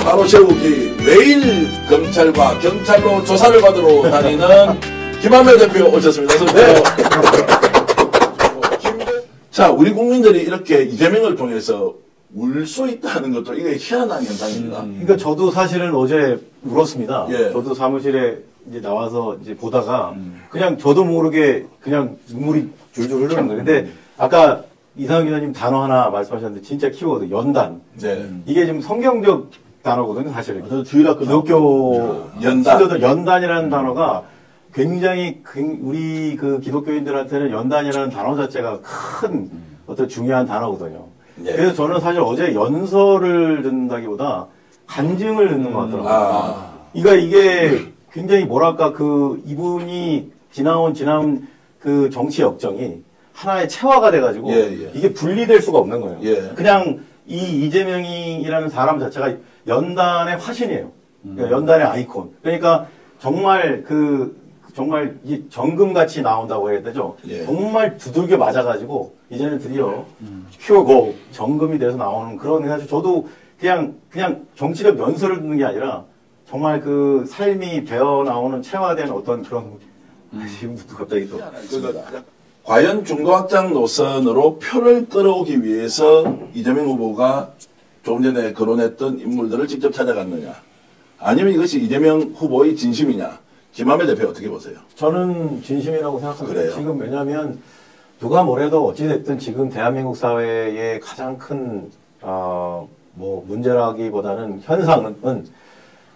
바로 세우기 매일 검찰과 경찰로 조사를 받으러 다니는 김한배 대표 오셨습니다. 네. 자, 우리 국민들이 이렇게 이재명을 통해서 울 수 있다는 것도 이게 희한한 현상입니다. 그러니까 저도 사실은 어제 울었습니다. 예. 저도 사무실에 이제 나와서 이제 보다가 그냥 저도 모르게 그냥 눈물이 줄줄 흐르는 거예요. 근데 아까 이상훈 기자님 단어 하나 말씀하셨는데 진짜 키워드 연단. 네. 이게 지금 성경적 단어거든요, 사실. 저도 주일학교 기독교 연단. 연단이라는 단어가 굉장히 우리 그 기독교인들한테는 연단이라는 단어 자체가 큰 어떤 중요한 단어거든요. 네. 그래서 저는 사실 어제 연설을 듣는다기보다 간증을 듣는 것 같더라고요. 그러니까 이게 굉장히 뭐랄까 이분이 지나온 그 정치 역정이 하나의 체화가 돼가지고 이게 분리될 수가 없는 거예요. 그냥 이 이재명이라는 사람 자체가 연단의 화신이에요. 그러니까 연단의 아이콘. 그러니까 정말 정말 이 정금같이 나온다고 해야 되죠. 정말 두들겨 맞아가지고 이제는 드디어 퓨어고 정금이 돼서 나오는 그런 해가지고 저도 그냥 정치적 연설을 듣는 게 아니라 정말 그 삶이 배어 나오는 체화된 어떤 그런 지금부터 갑자기 또 과연 중도확장 노선으로 표를 끌어오기 위해서 이재명 후보가 조금 전에 거론했던 인물들을 직접 찾아갔느냐, 아니면 이것이 이재명 후보의 진심이냐. 김한배 대표 어떻게 보세요? 저는 진심이라고 생각합니다. 그래요? 지금 왜냐하면 누가 뭐래도 어찌됐든 지금 대한민국 사회의 가장 큰 문제라기보다는 현상은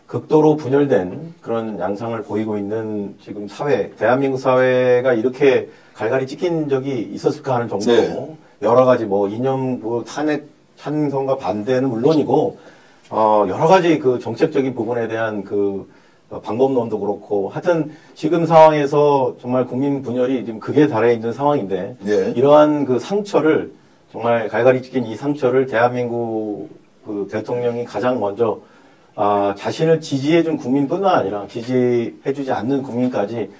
극도로 분열된 그런 양상을 보이고 있는 지금 사회, 대한민국 사회가 이렇게 갈갈이 찍힌 적이 있었을까 하는 정도로 여러 가지 이념 탄핵 찬성과 반대는 물론이고 여러 가지 그 정책적인 부분에 대한 방법론도 그렇고 하여튼 지금 상황에서 정말 국민 분열이 지금 극에 달해 있는 상황인데 이러한 그 상처를 정말 갈갈이 찍힌 이 상처를 대한민국 대통령이 가장 먼저 자신을 지지해준 국민뿐만 아니라 지지해주지 않는 국민까지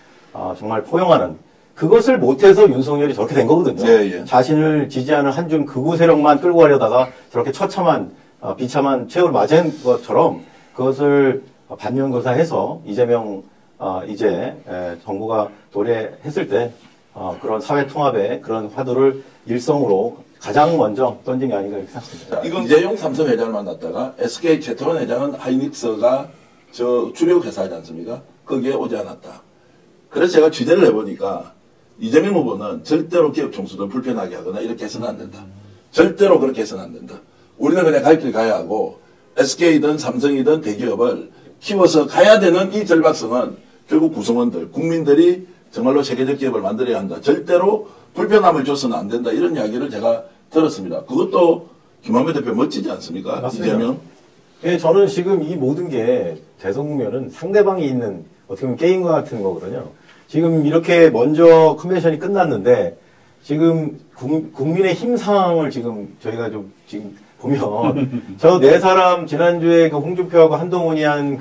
정말 포용하는 그것을 못해서 윤석열이 저렇게 된 거거든요. 자신을 지지하는 한 줌 극우 세력만 끌고 가려다가 저렇게 처참한 비참한 최후를 맞은 것처럼 그것을 반면교사해서 이재명 정부가 도래했을 때 그런 사회 통합의 그런 화두를 일성으로 가장 먼저 던진 게 아닌가 이렇게 생각합니다. 이건 이재용 삼성 회장을 만났다가 SK 최태원 회장은 하이닉스가 주력 회사지 않습니까? 거기에 오지 않았다. 그래서 제가 취재를 해보니까 이재명 후보는 절대로 기업 총수들 불편하게 하거나 이렇게 해서는 안 된다. 절대로 그렇게 해서는 안 된다. 우리는 그냥 갈 길 가야 하고 SK든 삼성이든 대기업을 키워서 가야 되는 이 절박성은 결국 구성원들, 국민들이 정말로 세계적 기업을 만들어야 한다. 절대로 불편함을 줘서는 안 된다. 이런 이야기를 제가 들었습니다. 그것도 김한배 대표 멋지지 않습니까? 맞습니다. 이재명? 예, 저는 지금 이 모든 게 대선 국면은 상대방이 있는 어떻게 보면 게임과 같은 거거든요. 지금 이렇게 먼저 컨벤션이 끝났는데 지금 국민의 힘 상황을 지금 저희가 지금 보면 저 네 사람 지난주에 홍준표하고 한동훈이 한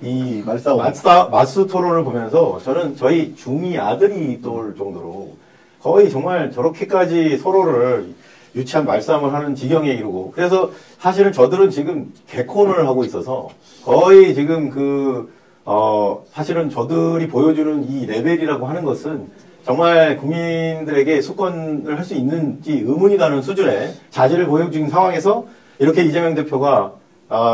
이 맞수 토론을 보면서 저는 저희 중2 아들이 떠올 정도로 거의 정말 저렇게까지 서로를 유치한 말싸움을 하는 지경에 이르고 그래서 사실은 저들은 지금 개콘을 하고 있어서 거의 지금 사실은 저들이 보여주는 이 레벨이라고 하는 것은 정말 국민들에게 수권을 할 수 있는지 의문이 가는 수준의 자질을 보여준 상황에서 이렇게 이재명 대표가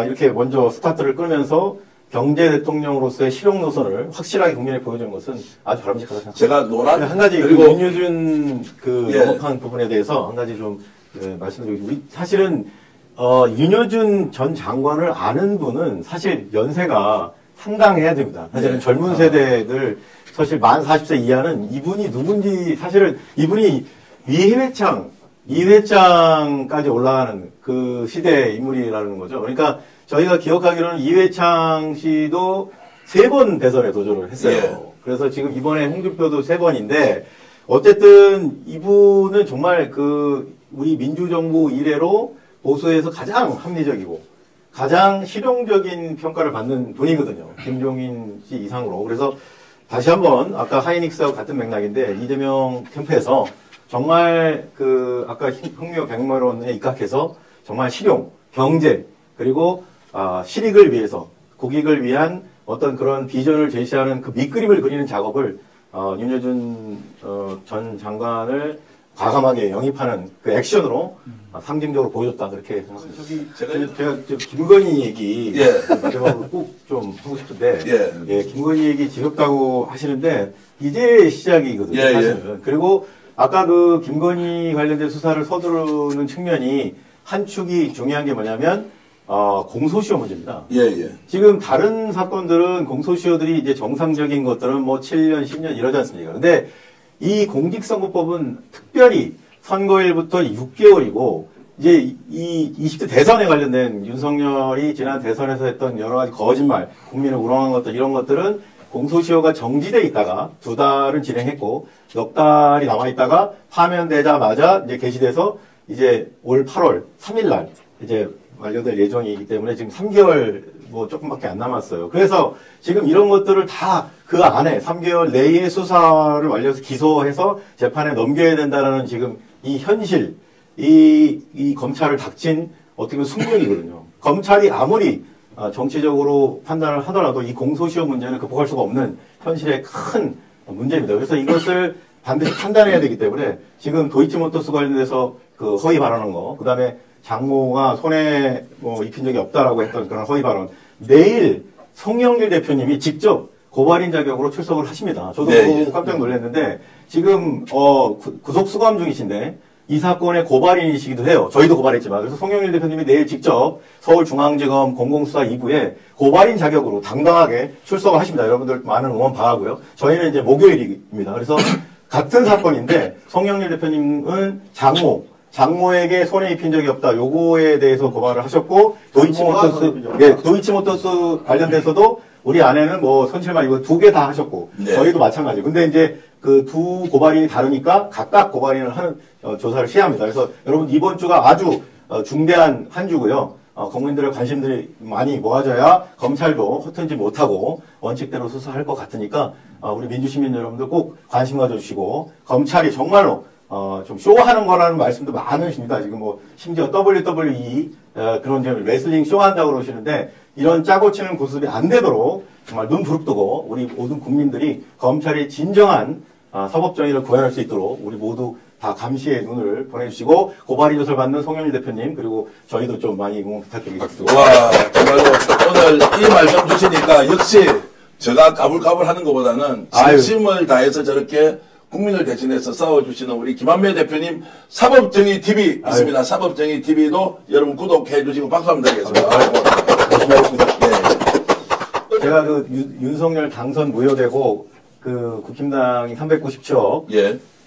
이렇게 먼저 스타트를 끌면서 경제 대통령으로서의 실용 노선을 확실하게 국민에 보여준 것은 아주 바람직하다고 생각합니다. 제가 노란 한 가지 그리고 윤여준 영업한 부분에 대해서 한 가지 좀 말씀드리겠습니다. 사실은 윤여준 전 장관을 아는 분은 사실 연세가 상당해야 됩니다. 사실은 젊은 세대들 사실 만 40세 이하는 이분이 누군지 사실은 이분이 이회창까지 올라가는 그 시대의 인물이라는 거죠. 그러니까 저희가 기억하기로는 이회창 씨도 3번 대선에 도전을 했어요. 그래서 지금 이번에 홍준표도 3번인데 어쨌든 이분은 정말 우리 민주정부 이래로 보수에서 가장 합리적이고 가장 실용적인 평가를 받는 분이거든요. 김종인 씨 이상으로. 그래서 다시 한번 아까 하이닉스하고 같은 맥락인데 이재명 캠프에서 정말 아까 흑묘 백마론에 입각해서 정말 실용, 경제 그리고 실익을 위해서 국익을 위한 어떤 그런 비전을 제시하는 그 밑그림을 그리는 작업을 윤여준 전 장관을 과감하게 영입하는 그 액션으로 상징적으로 보여줬다 그렇게 생각합니다. 제가 김건희 얘기 마지막으로 꼭 좀 하고 싶은데 김건희 얘기 지겹다고 하시는데 이제 시작이거든요. 사실은. 그리고 아까 그 김건희 관련된 수사를 서두르는 측면이 한 축이 중요한 게 뭐냐면 공소시효 문제입니다. 지금 다른 사건들은 공소시효들이 이제 정상적인 것들은 뭐 7년, 10년 이러지 않습니까? 근데 이 공직선거법은 특별히 선거일부터 6개월이고 이제 이 20대 대선에 관련된 윤석열이 지난 대선에서 했던 여러 가지 거짓말, 국민을 우롱한 것들 이런 것들은 공소시효가 정지돼 있다가 2달은 진행했고 넉 달이 남아 있다가 파면되자마자 이제 게시돼서 이제 올 8월 3일 날 이제 완료될 예정이기 때문에 지금 3개월 뭐 조금밖에 안 남았어요. 그래서 지금 이런 것들을 다 그 안에 3개월 내에 수사를 완료해서 기소해서 재판에 넘겨야 된다라는 지금 이 현실, 이 검찰을 닥친 어떻게 보면 숙명이거든요. 검찰이 아무리 정치적으로 판단을 하더라도 이 공소시효 문제는 극복할 수가 없는 현실의 큰 문제입니다. 그래서 이것을 반드시 판단해야 되기 때문에 지금 도이치모터스 관련돼서 그 허위 발언한 거, 그 다음에 장모가 손해 뭐 입힌 적이 없다라고 했던 그런 허위 발언. 내일 송영길 대표님이 직접 고발인 자격으로 출석을 하십니다. 저도 보고 깜짝 놀랐는데 지금 구속 수감 중이신데 이 사건의 고발인이시기도 해요. 저희도 고발했지만. 그래서 송영길 대표님이 내일 직접 서울중앙지검 공공수사 2부에 고발인 자격으로 당당하게 출석을 하십니다. 여러분들 많은 응원 바라고요. 저희는 이제 목요일입니다. 그래서 같은 사건인데 송영길 대표님은 장모에게 손해 입힌 적이 없다. 요거에 대해서 고발을 하셨고 도이치모터스 관련돼서도 우리 아내는 뭐 손실만 이거 2개 다 하셨고 저희도 마찬가지. 근데 이제 그 두 고발인이 다르니까 각각 고발인을 하는 조사를 시행합니다. 그래서 여러분 이번 주가 아주 중대한 한 주고요. 국민들의 관심들이 많이 모아져야 검찰도 허튼지 못하고 원칙대로 수사할 것 같으니까 우리 민주시민 여러분들 꼭 관심 가져주시고 검찰이 정말로 좀 쇼하는 거라는 말씀도 많으십니다. 지금 뭐 심지어 WWE 그런 점 레슬링 쇼한다고 그러시는데 이런 짜고 치는 모습이 안 되도록 정말 눈 부릅뜨고 우리 모든 국민들이 검찰이 진정한 사법정의를 구현할 수 있도록 우리 모두 다 감시의 눈을 보내주시고 고발인 조사를 받는 송영일 대표님 그리고 저희도 좀 많이 응원 부탁드리겠습니다. 와 정말로 오늘 이 말씀 주시니까 역시 제가 까불까불 하는 것보다는 진심을 다해서 저렇게 국민을 대신해서 싸워주시는 우리 김한배 대표님 사법정의 TV 있습니다. 사법정의 TV도 여러분 구독해 주시고 박수 한번 드리겠습니다. 제가 그 윤석열 당선 무효되고 그 국힘당이 397억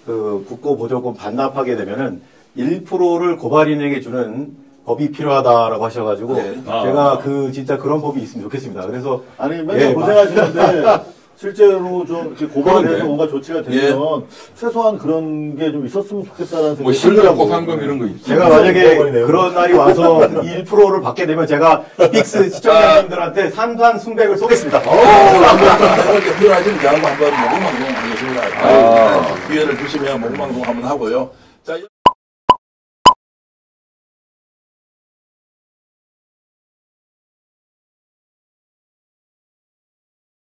그 국고보조금 반납하게 되면은 1%를 고발인에게 주는 법이 필요하다라고 하셔가지고 제가 그 진짜 그런 법이 있으면 좋겠습니다. 그래서 아니 맨날 고생하시는데 실제로 좀 이렇게 고발해서 뭔가 조치가 되면 최소한 그런 게 좀 있었으면 좋겠다라는 생각이 실력 보상금 이런 거 있죠. 제가 만약에 그런 날이 와서 1%를 받게 되면 제가 빅스 시청자님들한테 산산순백을 쏘겠습니다. 이렇게 필요하시면 저하고 한번 모금방송 하겠습니다. 기회를 주시면 모금방송 한번 하고요. 자.